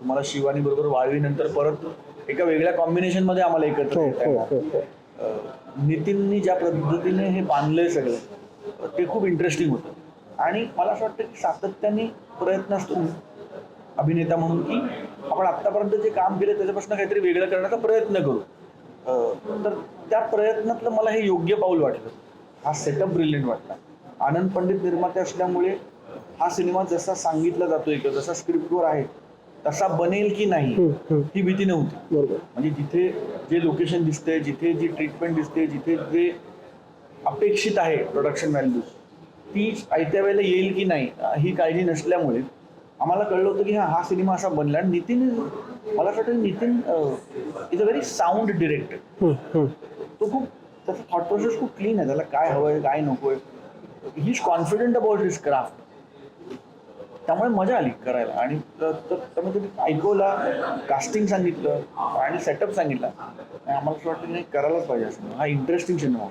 तुम्हाला शिवानी बरोबर वाळवी नंतर परत एका वेगळ्या कॉम्बिनेशन मध्ये आम्हाला एकत्र येता येणार. नितीननी ज्या पद्धतीने हे बांधलंय सगळं ते खूप इंटरेस्टिंग होतं आणि मला असं वाटतं की सातत्याने प्रयत्न असतो अभिनेता म्हणून की आपण आतापर्यंत जे काम केलं त्याच्यापासून काहीतरी वेगळं करण्याचा प्रयत्न करू. तर त्या प्रयत्नातलं मला हे योग्य पाऊल वाटलं. हा सेटअप ब्रिलियंट वाटला. आनंद पंडित निर्माते असल्यामुळे हा सिनेमा जसा सांगितला जातोय किंवा जसा स्क्रिप्टवर आहे तसा बनेल की नाही ही भीती नव्हती. म्हणजे जिथे जे लोकेशन दिसतंय, जिथे जी ट्रीटमेंट दिसते, जिथे जे अपेक्षित आहे प्रोडक्शन व्हॅल्यू ती आयत्या वेळेला येईल की नाही ही काळजी नसल्यामुळे आम्हाला कळलं होतं की हा सिनेमा असा बनला. आणि नितीन, मला असं वाटतं Nitin is a very sound director. तो खूप त्याचा थॉट प्रोसेस खूप क्लीन आहे. त्याला काय हवंय काय नकोय, he is confident about his craft. त्यामुळे मजा आली करायला. आणि त्यामुळे तुम्ही ऐकवला, कास्टिंग सांगितलं आणि सेटअप सांगितला. आम्हाला असं वाटतं की करायलाच पाहिजे असं. हा इंटरेस्टिंग सिनेमा.